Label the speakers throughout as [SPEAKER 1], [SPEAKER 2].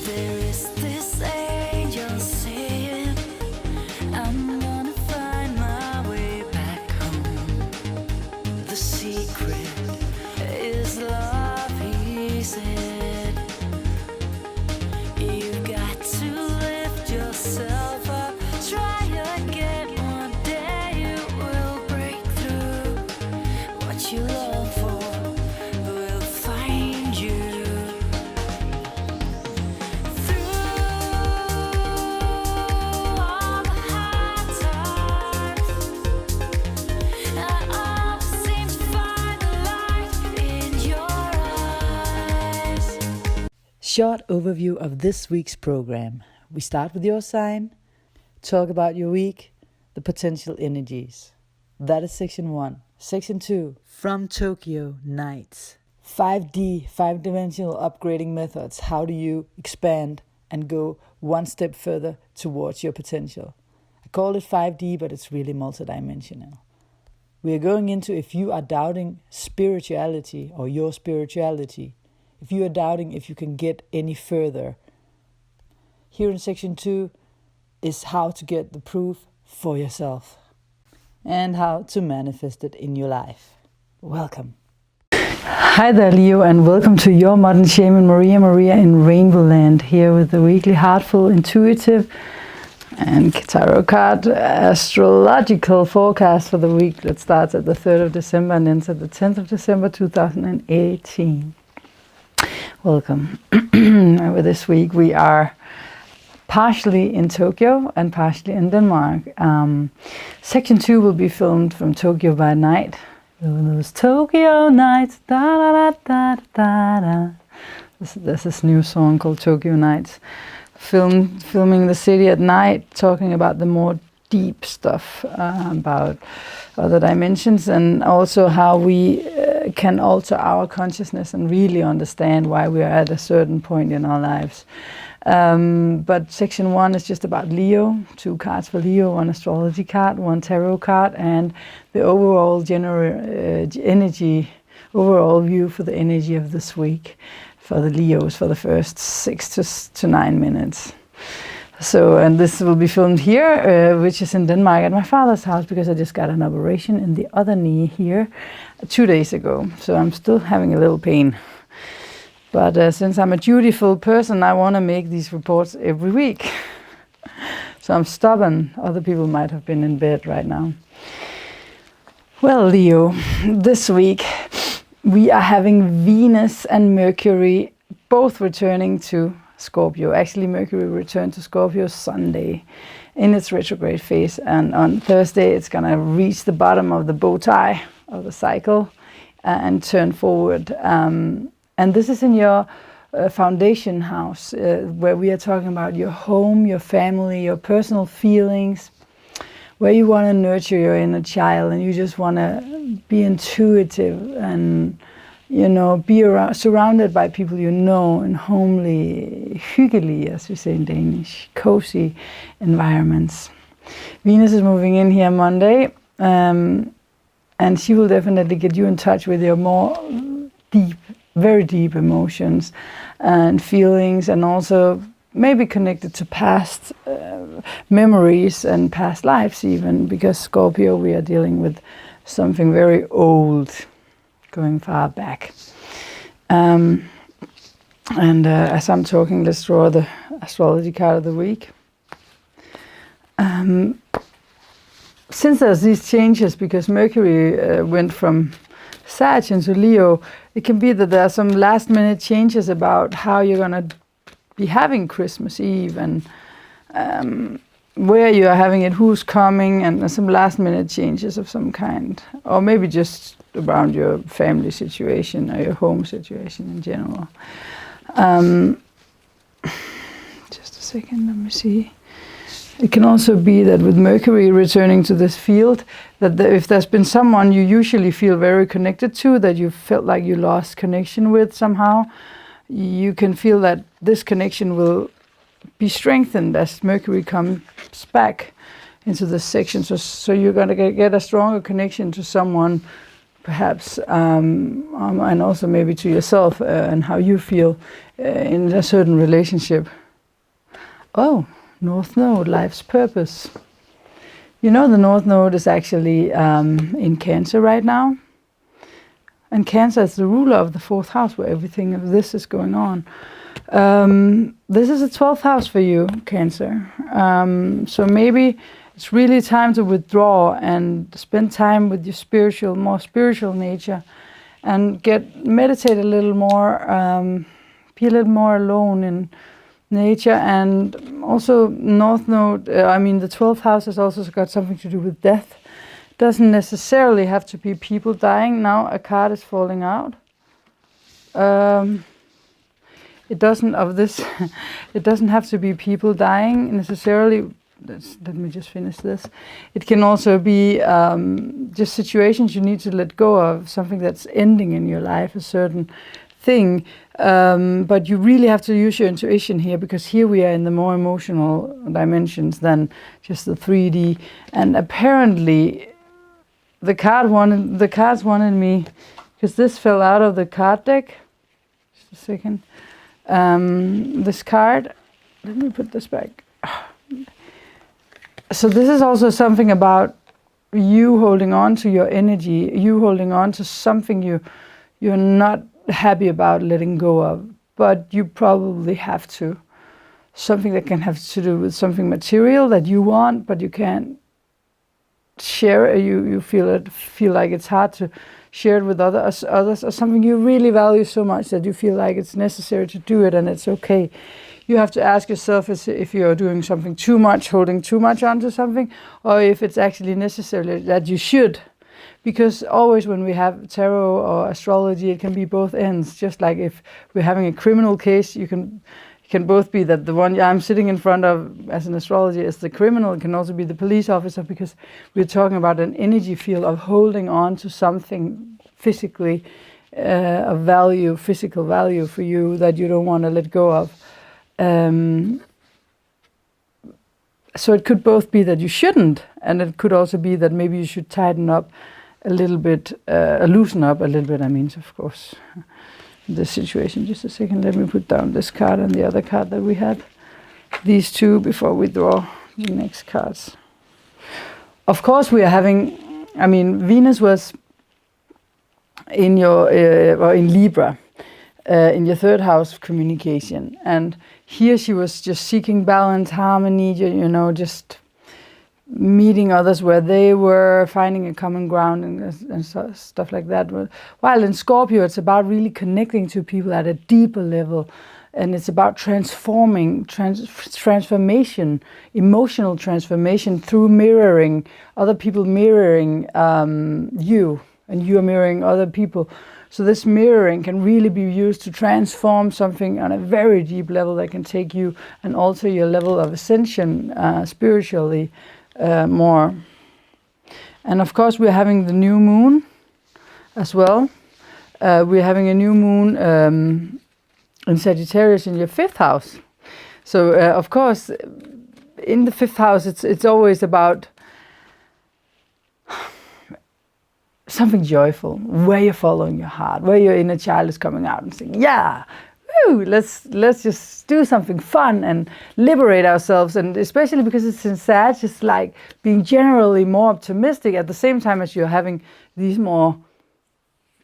[SPEAKER 1] There is this angel saying, I'm gonna find my way back home. The secret is love, he said. You've got to lift yourself up. Try again, one day you will break through. What you long for will find you. Through all the hard times, I always seem to find the light in your eyes.
[SPEAKER 2] Short overview of this week's program. We start with your sign, talk about your week, the potential energies. That is section 1. Section 2, from Tokyo Nights. 5D, 5-dimensional upgrading methods. How do you expand and go one step further towards your potential? I call it 5D, but it's really multidimensional. We are going into if you are doubting spirituality or your spirituality, if you are doubting if you can get any further. Here in section 2 is how to get the proof for yourself and how to manifest it in your life. Welcome. Hi there, Leo, and welcome to your modern shaman, Maria in RainbowLand, here with the weekly Heartful, Intuitive, and tarot card astrological forecast for the week that starts at the 3rd of December and ends at the 10th of December 2018. Welcome. With this week we are partially in Tokyo and partially in Denmark. Section 2 will be filmed from Tokyo by night. Those Tokyo nights, da da da da da da. There's this new song called Tokyo Nights. Filming the city at night, talking about the more deep stuff, about other dimensions, and also how we can alter our consciousness and really understand why we are at a certain point in our lives. But section 1 is just about Leo, 2 cards for Leo, 1 astrology card, 1 tarot card, and the overall energy, overall view for the energy of this week for the Leos for the first 6 to 9 minutes. So, and this will be filmed here, which is in Denmark at my father's house, because I just got an operation in the other knee here 2 days ago. So I'm still having a little pain. But since I'm a dutiful person, I want to make these reports every week. So I'm stubborn. Other people might have been in bed right now. Well, Leo, this week we are having Venus and Mercury both returning to Scorpio. Actually, Mercury returned to Scorpio Sunday in its retrograde phase, and on Thursday it's going to reach the bottom of the bow tie of the cycle and turn forward. And this is in your foundation house, where we are talking about your home, your family, your personal feelings, where you want to nurture your inner child, and you just want to be intuitive and, you know, be surrounded by people you know in homely, hyggelig, as we say in Danish, cozy environments. Venus is moving in here Monday, and she will definitely get you in touch with your more deep, very deep emotions and feelings, and also maybe connected to past memories and past lives even, because Scorpio, we are dealing with something very old, going far back. And as I'm talking, let's draw the astrology card of the week. Since there's these changes, because Mercury went from Sag into Leo, it can be that there are some last minute changes about how you're going to be having Christmas Eve, and where you are having it, who's coming, and some last minute changes of some kind, or maybe just around your family situation or your home situation in general. Just a second, let me see. It can also be that with Mercury returning to this field, that if there's been someone you usually feel very connected to, that you felt like you lost connection with somehow, you can feel that this connection will be strengthened as Mercury comes back into this section. So you're going to get a stronger connection to someone perhaps, and also maybe to yourself and how you feel in a certain relationship. Oh, North Node, life's purpose. You know, the North Node is actually in Cancer right now. And Cancer is the ruler of the 4th house where everything of this is going on. This is a 12th house for you, Cancer. So maybe it's really time to withdraw and spend time with your more spiritual nature, and meditate a little more, be a little more alone in nature. And also North Node, the 12th house has also got something to do with death. Doesn't necessarily have to be people dying. Now a card is falling out. It doesn't have to be people dying necessarily. Let me just finish this. It can also be just situations you need to let go of, something that's ending in your life, a certain thing. But you really have to use your intuition here, because here we are in the more emotional dimensions than just the 3D. And apparently the cards wanted me, because this fell out of the card deck. Just a second. This card, let me put this back. So this is also something about you holding on to your energy, you holding on to something you're not happy about letting go of, but you probably have to. Something that can have to do with something material that you want, but you can't share. You feel like it's hard to share it with others, or something you really value so much that you feel like it's necessary to do it, and it's okay. You have to ask yourself if you're doing something too much, holding too much onto something, or if it's actually necessary that you should. Because always when we have tarot or astrology, it can be both ends. Just like if we're having a criminal case, you can both be that the one I'm sitting in front of as an astrologer is the criminal. It can also be the police officer, because we're talking about an energy field of holding on to something physically of value, physical value for you that you don't want to let go of. So it could both be that you shouldn't, and it could also be that maybe you should tighten up a little bit, loosen up a little bit, of course, this situation. Just a second, let me put down this card and the other card that we had. These two before we draw the next cards. Of course we are having, Venus was in your, or in Libra, in your 3rd house of communication. And here she was just seeking balance, harmony, just meeting others where they were, finding a common ground and stuff like that. While in Scorpio, it's about really connecting to people at a deeper level. And it's about transformation, emotional transformation through mirroring, other people mirroring you, and you are mirroring other people. So this mirroring can really be used to transform something on a very deep level that can take you and alter your level of ascension spiritually more. And of course we're having the new moon as well. We're having a new moon in Sagittarius in your 5th house. So of course in the 5th house it's always about something joyful, where you're following your heart, where your inner child is coming out and saying, yeah, woo, let's just do something fun and liberate ourselves. And especially because it's in Sag, it's like being generally more optimistic at the same time as you're having these more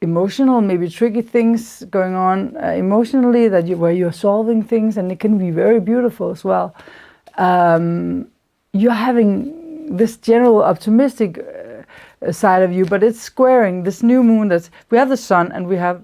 [SPEAKER 2] emotional, maybe tricky things going on emotionally, where you're solving things, and it can be very beautiful as well. You're having this general optimistic side of you, but it's squaring this new moon. We have the sun and we have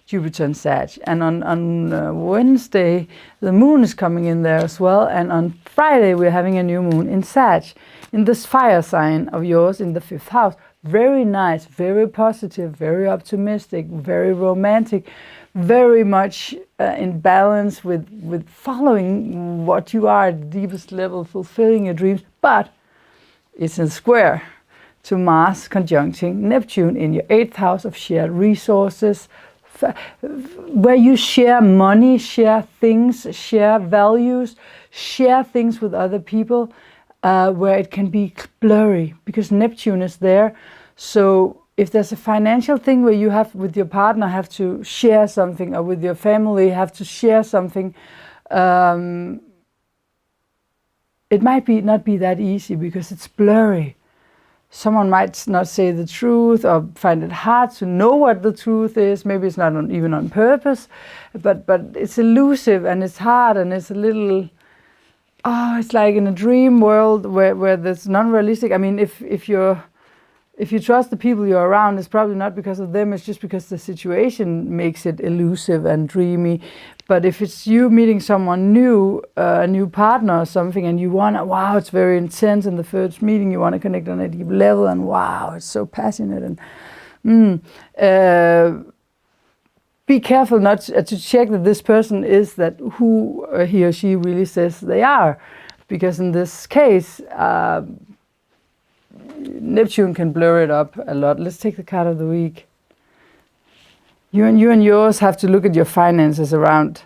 [SPEAKER 2] Jupiter and Sag, and on Wednesday the moon is coming in there as well, and on Friday we're having a new moon in Sag, in this fire sign of yours in the 5th house. Very nice, very positive, very optimistic, very romantic, very much in balance with following what you are at the deepest level, fulfilling your dreams. But it's in square to Mars conjuncting Neptune in your 8th house of shared resources, where you share money, share things, share values, share things with other people, where it can be blurry because Neptune is there. So if there's a financial thing where you have with your partner have to share something, or with your family have to share something, it might not be that easy because it's blurry. Someone might not say the truth or find it hard to know what the truth is. Maybe it's not even on purpose, but it's elusive and it's hard and it's a little, it's like in a dream world where there's non-realistic. I mean, if you trust the people you're around, it's probably not because of them, it's just because the situation makes it elusive and dreamy. But if it's you meeting someone new, a new partner or something, and you want to, wow, it's very intense in the first meeting, you want to connect on a deep level, and wow, it's so passionate, and be careful not to check that this person is that who he or she really says they are. Because in this case, Neptune can blur it up a lot. Let's take the card of the week. You and yours have to look at your finances around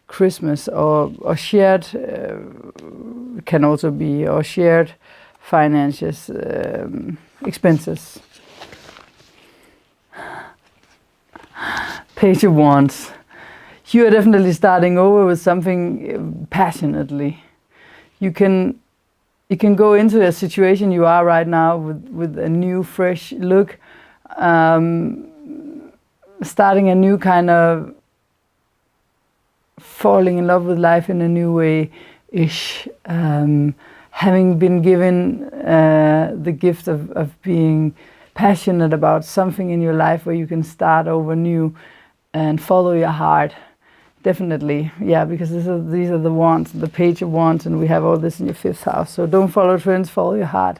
[SPEAKER 2] Christmas, or shared, can also be, or shared finances, expenses. Page of Wands. You are definitely starting over with something passionately. You can go into a situation you are right now with a new, fresh look, starting a new kind of falling in love with life in a new way-ish, having been given the gift of being passionate about something in your life where you can start over new and follow your heart. Definitely, yeah, because these are the wands, the Page of Wands, and we have all this in your 5th house. So don't follow trends, follow your heart.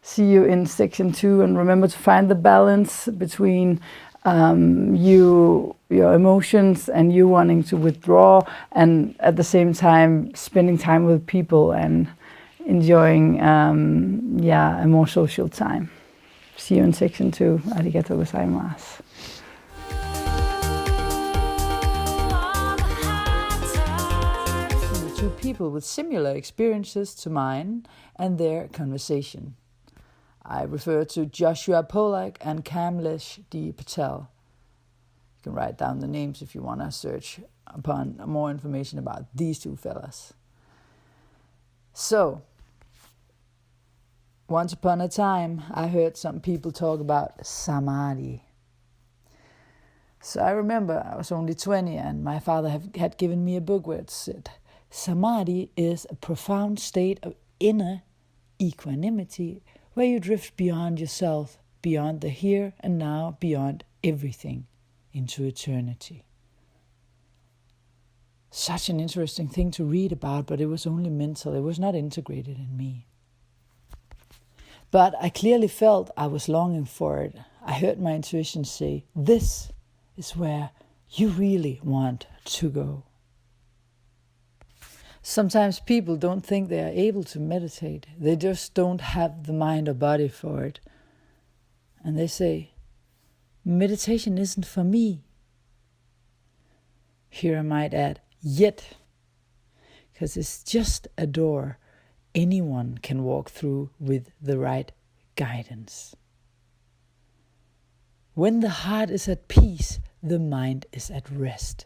[SPEAKER 2] See you in section 2, and remember to find the balance between your emotions and you wanting to withdraw, and at the same time spending time with people and enjoying a more social time. See you in section 2. Arigatou gozaimasu. Two people with similar experiences to mine and their conversation. I refer to Joshua Pollack and KAMLESH D. PATEL. You can write down the names if you want to search upon more information about these two fellas. So, once upon a time, I heard some people talk about samadhi. So I remember I was only 20 and my father had given me a book where it said, samadhi is a profound state of inner equanimity where you drift beyond yourself, beyond the here and now, beyond everything, into eternity. Such an interesting thing to read about, but it was only mental. It was not integrated in me. But I clearly felt I was longing for it. I heard my intuition say, this is where you really want to go. Sometimes people don't think they are able to meditate. They just don't have the mind or body for it. And they say, meditation isn't for me. Here I might add, yet. Because it's just a door anyone can walk through with the right guidance. When the heart is at peace, the mind is at rest.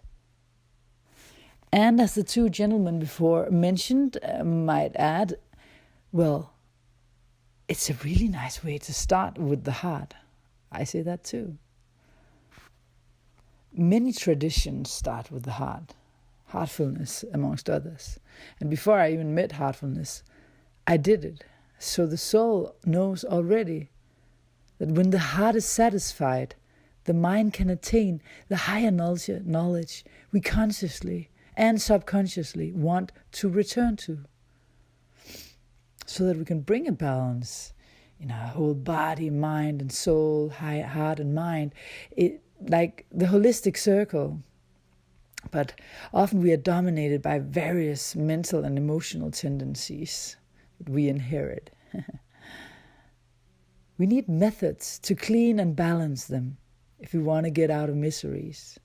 [SPEAKER 2] And as the two gentlemen before mentioned, might add, well, it's a really nice way to start with the heart. I say that too. Many traditions start with the heart. Heartfulness, amongst others. And before I even met Heartfulness, I did it. So the soul knows already that when the heart is satisfied, the mind can attain the higher knowledge we consciously and subconsciously want to return to, so that we can bring a balance in our whole body, mind and soul, heart and mind. It like the holistic circle. But often we are dominated by various mental and emotional tendencies that we inherit. We need methods to clean and balance them if we want to get out of miseries,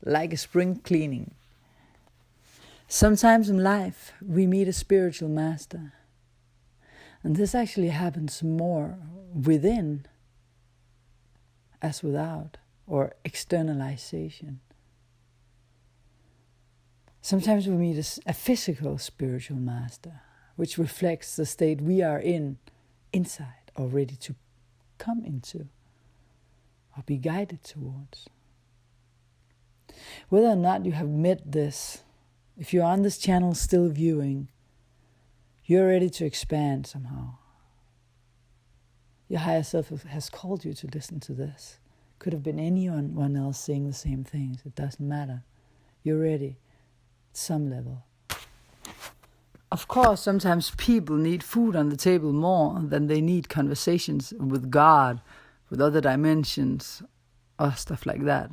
[SPEAKER 2] like a spring cleaning. Sometimes in life, we meet a spiritual master. And this actually happens more within as without, or externalization. Sometimes we meet a physical spiritual master, which reflects the state we are in, inside, or ready to come into, or be guided towards. Whether or not you have met this, if you're on this channel still viewing, you're ready to expand somehow. Your higher self has called you to listen to this. Could have been anyone else saying the same things. It doesn't matter. You're ready at some level. Of course, sometimes people need food on the table more than they need conversations with God, with other dimensions, or stuff like that.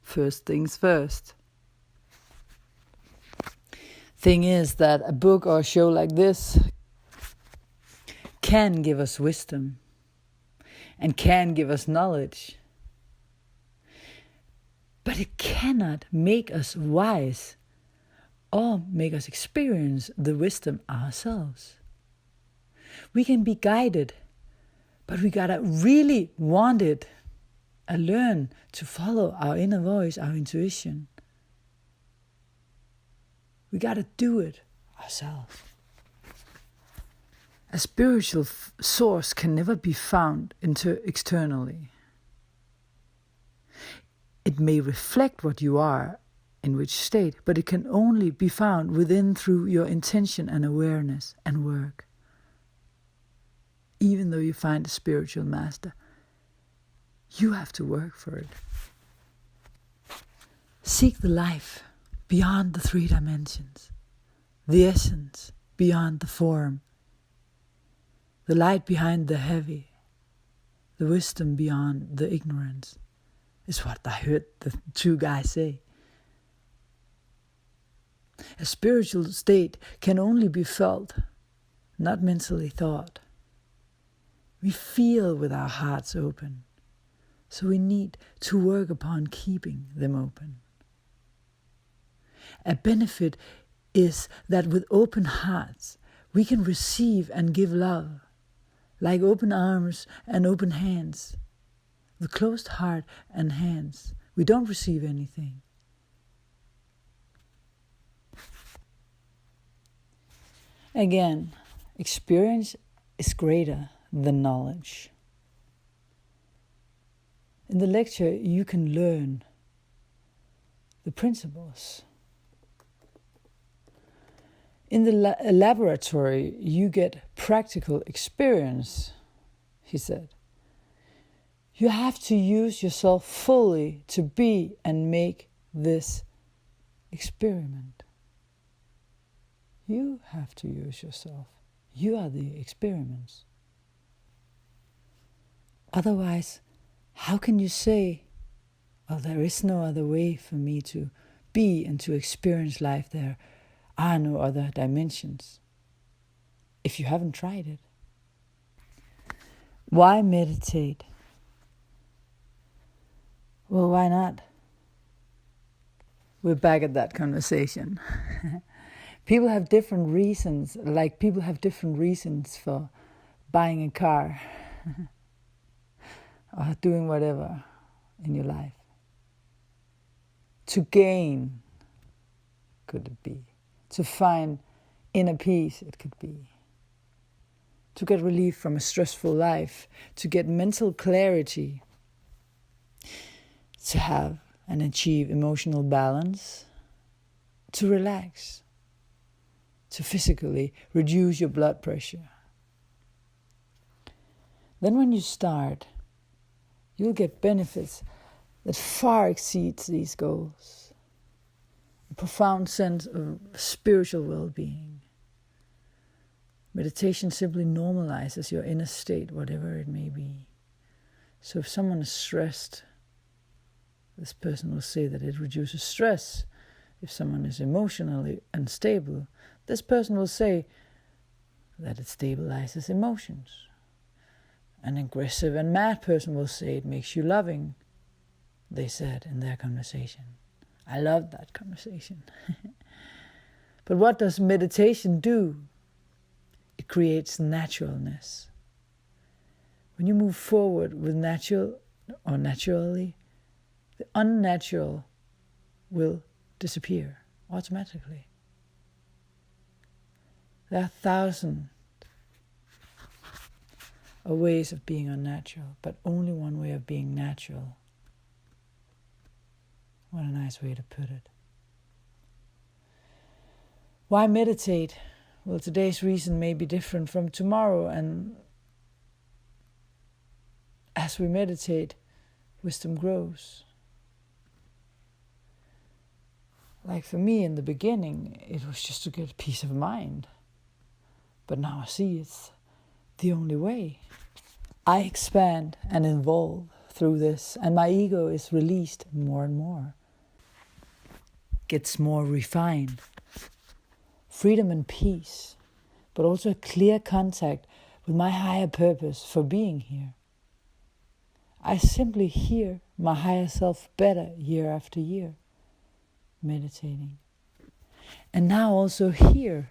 [SPEAKER 2] First things first. Thing is that a book or a show like this can give us wisdom and can give us knowledge. But it cannot make us wise or make us experience the wisdom ourselves. We can be guided, but we gotta really want it and learn to follow our inner voice, our intuition. We gotta do it ourselves. A spiritual source can never be found externally. It may reflect what you are, in which state, but it can only be found within through your intention and awareness and work. Even though you find a spiritual master, you have to work for it. Seek the life beyond the 3 dimensions, the essence beyond the form, the light behind the heavy, the wisdom beyond the ignorance, is what I heard the 2 guys say. A spiritual state can only be felt, not mentally thought. We feel with our hearts open, so we need to work upon keeping them open. A benefit is that with open hearts, we can receive and give love, like open arms and open hands. With closed heart and hands, we don't receive anything. Again, experience is greater than knowledge. In the lecture, you can learn the principles. In the laboratory, you get practical experience, he said. You have to use yourself fully to be and make this experiment. You have to use yourself. You are the experiments. Otherwise, how can you say, well, there is no other way for me to be and to experience life? There are no other dimensions, if you haven't tried it. Why meditate? Well, why not? We're back at that conversation. People have different reasons, like people have different reasons for buying a car or doing whatever in your life. To gain, could it be? To find inner peace, it could be. To get relief from a stressful life, to get mental clarity, to have and achieve emotional balance, to relax, to physically reduce your blood pressure. Then when you start, you'll get benefits that far exceeds these goals. A profound sense of spiritual well-being. Meditation simply normalizes your inner state, whatever it may be. So if someone is stressed, this person will say that it reduces stress. If someone is emotionally unstable, this person will say that it stabilizes emotions. An aggressive and mad person will say it makes you loving, they said in their conversation. I loved that conversation. But what does meditation do? It creates naturalness. When you move forward with natural or naturally, the unnatural will disappear automatically. There are thousands of ways of being unnatural, but only one way of being natural. What a nice way to put it. Why meditate? Well, today's reason may be different from tomorrow, and as we meditate, wisdom grows. Like for me in the beginning, it was just to get peace of mind. But now I see it's the only way. I expand and evolve through this, and my ego is released more and more. Gets more refined. Freedom and peace, but also a clear contact with my higher purpose for being here. I simply hear my higher self better year after year, meditating. And now also hear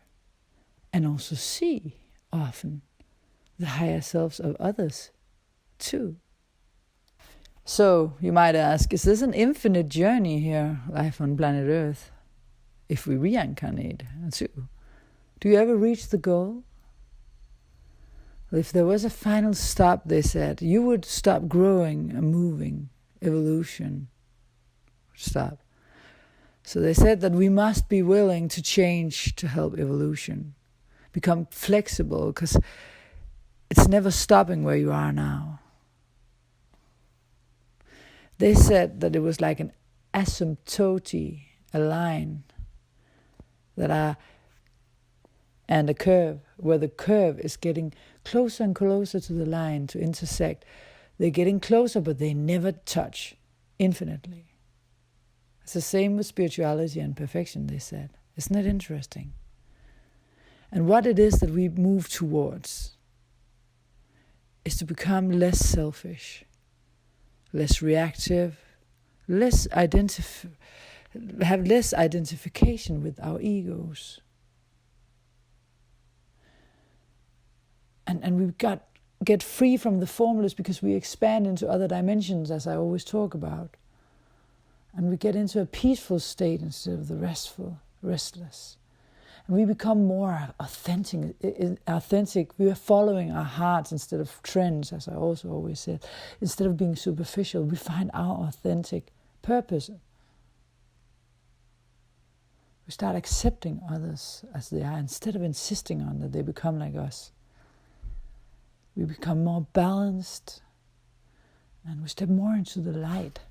[SPEAKER 2] and also see often the higher selves of others too. So you might ask, is this an infinite journey here, life on planet Earth? If we reincarnate too, do you ever reach the goal? Well, if there was a final stop, they said, you would stop growing and moving, evolution would stop. So they said that we must be willing to change to help evolution, become flexible, because it's never stopping where you are now. They said that it was like an asymptote, a line and a curve, where the curve is getting closer and closer to the line to intersect. They're getting closer, but they never touch infinitely. It's the same with spirituality and perfection, they said. Isn't it interesting? And what it is that we move towards is to become less selfish, less reactive, have less identification with our egos. And we get free from the formulas, because we expand into other dimensions, as I always talk about. And we get into a peaceful state instead of the restless. And we become more authentic. We are following our hearts instead of trends, as I also always said. Instead of being superficial, we find our authentic purpose. We start accepting others as they are, instead of insisting on that they become like us. We become more balanced, and we step more into the light.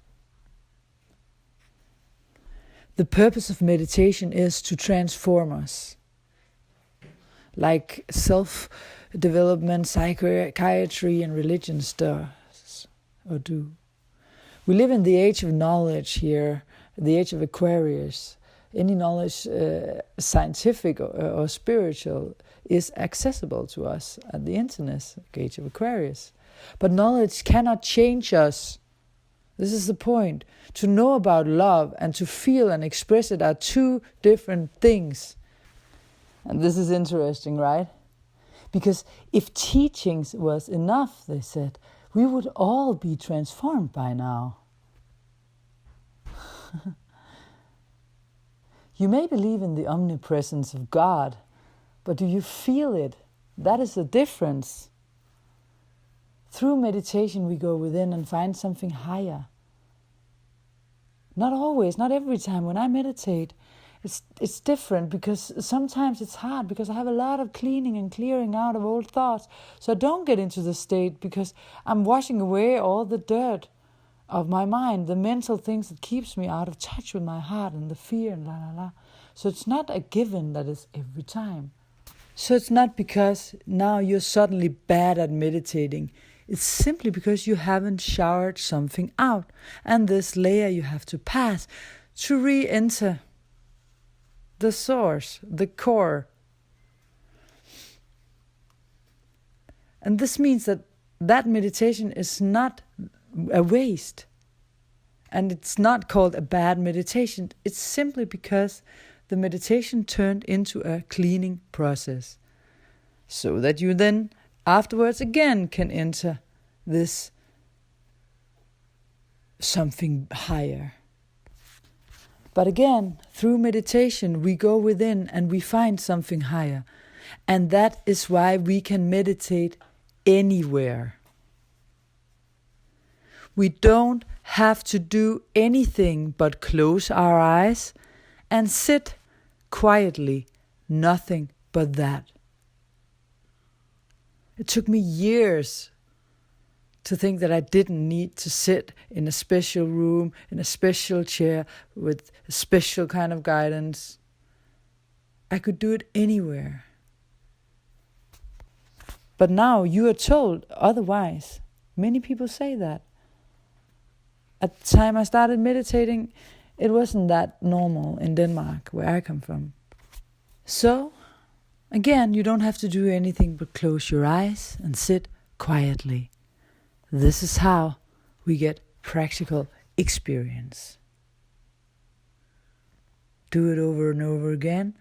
[SPEAKER 2] The purpose of meditation is to transform us, like self-development, psychiatry, and religion does or do. We live in the age of knowledge here, the age of Aquarius. Any knowledge, scientific or spiritual, is accessible to us at the internet, age of Aquarius. But knowledge cannot change us. This is the point. To know about love and to feel and express it are two different things. And this is interesting, right? Because if teachings was enough, they said, we would all be transformed by now. You may believe in the omnipresence of God, but do you feel it? That is the difference. Through meditation, we go within and find something higher. Not always, not every time. When I meditate, it's different, because sometimes it's hard, because I have a lot of cleaning and clearing out of old thoughts. So I don't get into the state, because I'm washing away all the dirt of my mind, the mental things that keeps me out of touch with my heart and the fear and la. So it's not a given that is every time. So it's not because now you're suddenly bad at meditating. It's simply because you haven't showered something out. And this layer you have to pass to re-enter the source, the core. And this means that meditation is not a waste. And it's not called a bad meditation. It's simply because the meditation turned into a cleaning process, so that you then afterwards again can enter this something higher. But again, through meditation, we go within and we find something higher. And that is why we can meditate anywhere. We don't have to do anything but close our eyes and sit quietly, nothing but that. It took me years to think that I didn't need to sit in a special room, in a special chair, with a special kind of guidance. I could do it anywhere. But now you are told otherwise. Many people say that. At the time I started meditating, it wasn't that normal in Denmark, where I come from. So, again, you don't have to do anything but close your eyes and sit quietly. This is how we get practical experience. Do it over and over again,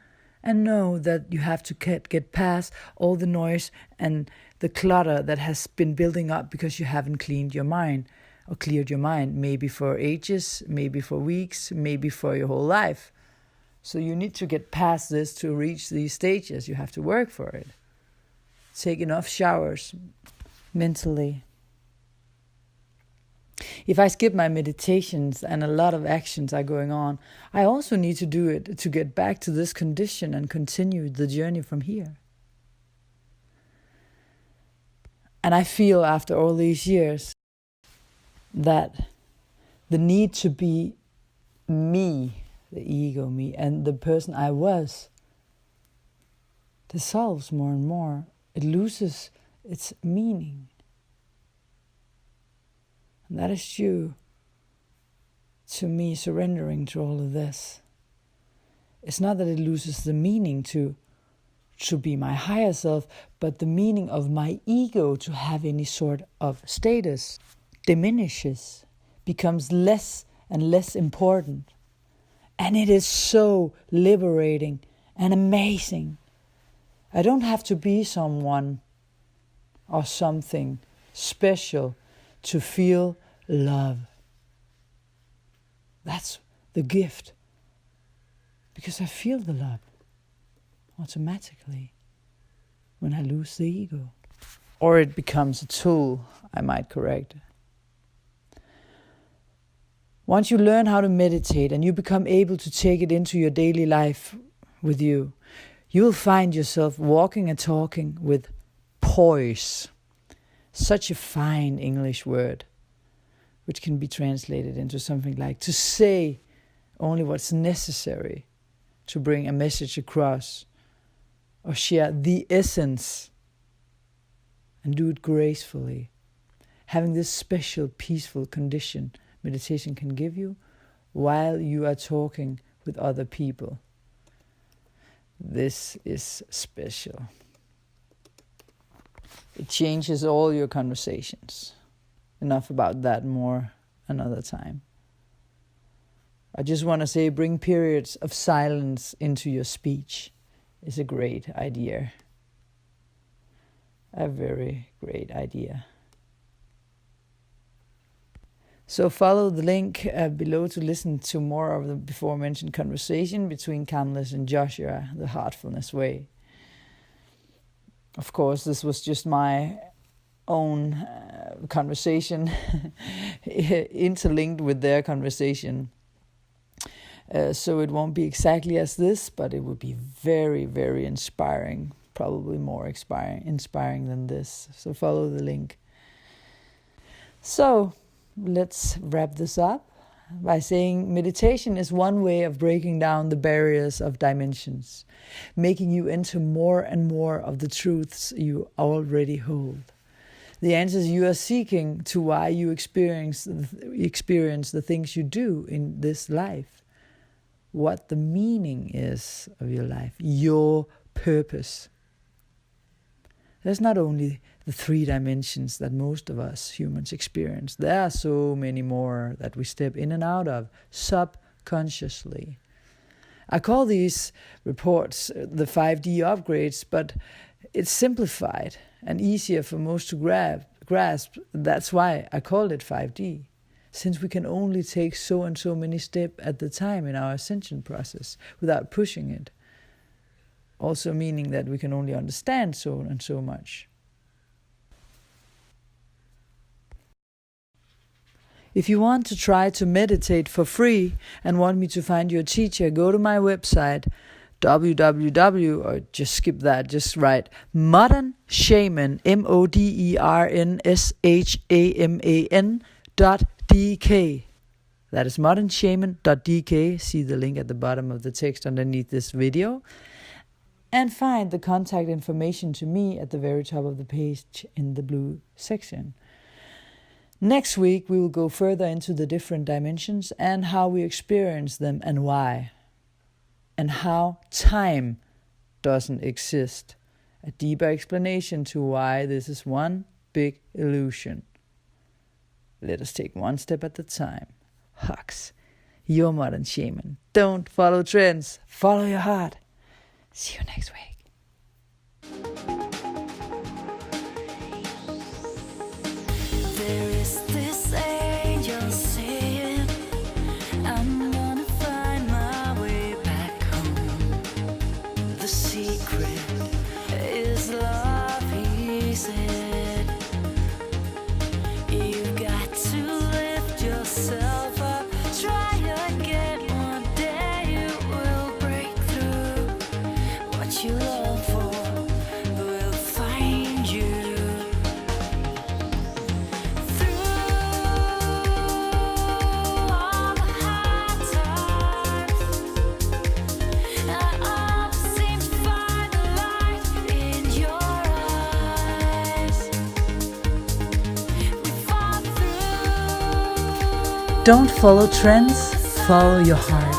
[SPEAKER 2] and know that you have to get past all the noise and the clutter that has been building up because you haven't cleaned your mind or cleared your mind, maybe for ages, maybe for weeks, maybe for your whole life. So you need to get past this to reach these stages. You have to work for it. Take enough showers mentally. If I skip my meditations and a lot of actions are going on, I also need to do it to get back to this condition and continue the journey from here. And I feel after all these years that the need to be me, the ego me, and the person I was dissolves more and more. It loses its meaning. And that is due to me surrendering to all of this. It's not that it loses the meaning to be my higher self, but the meaning of my ego to have any sort of status diminishes, becomes less and less important. And it is so liberating and amazing. I don't have to be someone or something special to feel love. That's the gift. Because I feel the love automatically when I lose the ego. Or it becomes a tool, I might correct. Once you learn how to meditate and you become able to take it into your daily life with you, you'll find yourself walking and talking with poise. Such a fine English word, which can be translated into something like to say only what's necessary to bring a message across or share the essence and do it gracefully. Having this special peaceful condition meditation can give you while you are talking with other people. This is special. It changes all your conversations. Enough about that, more another time. I just want to say bring periods of silence into your speech is a great idea. A very great idea. So follow the link below to listen to more of the before mentioned conversation between KAMLESH and Joshua, the Heartfulness Way. Of course, this was just my own conversation interlinked with their conversation. So it won't be exactly as this, but it will be very, very inspiring, probably more inspiring than this. So follow the link. So let's wrap this up by saying meditation is one way of breaking down the barriers of dimensions, making you into more and more of the truths you already hold. The answers you are seeking to why you experience the things you do in this life. What the meaning is of your life, your purpose. There's not only the 3 dimensions that most of us humans experience. There are so many more that we step in and out of subconsciously. I call these reports the 5D upgrades, but it's simplified and easier for most to grasp. That's why I call it 5D. since we can only take so and so many steps at the time in our ascension process without pushing it. Also meaning that we can only understand so and so much. If you want to try to meditate for free and want me to find you a teacher, go to my website www, or just skip that, just write Modern Shaman, MODERNSHAMAN.DK. That is modernshaman.dk. See the link at the bottom of the text underneath this video. And find the contact information to me at the very top of the page in the blue section. Next week, we will go further into the different dimensions and how we experience them and why. And how time doesn't exist. A deeper explanation to why this is one big illusion. Let us take one step at a time. Hugs, your modern shaman. Don't follow trends, follow your heart. See you next week.
[SPEAKER 1] There is this angel saying, I'm gonna find my way back home. The secret is love, he said. You've got to lift yourself up. Try again, one day you will break through. What you long for will find you.
[SPEAKER 2] Don't follow trends, follow your heart.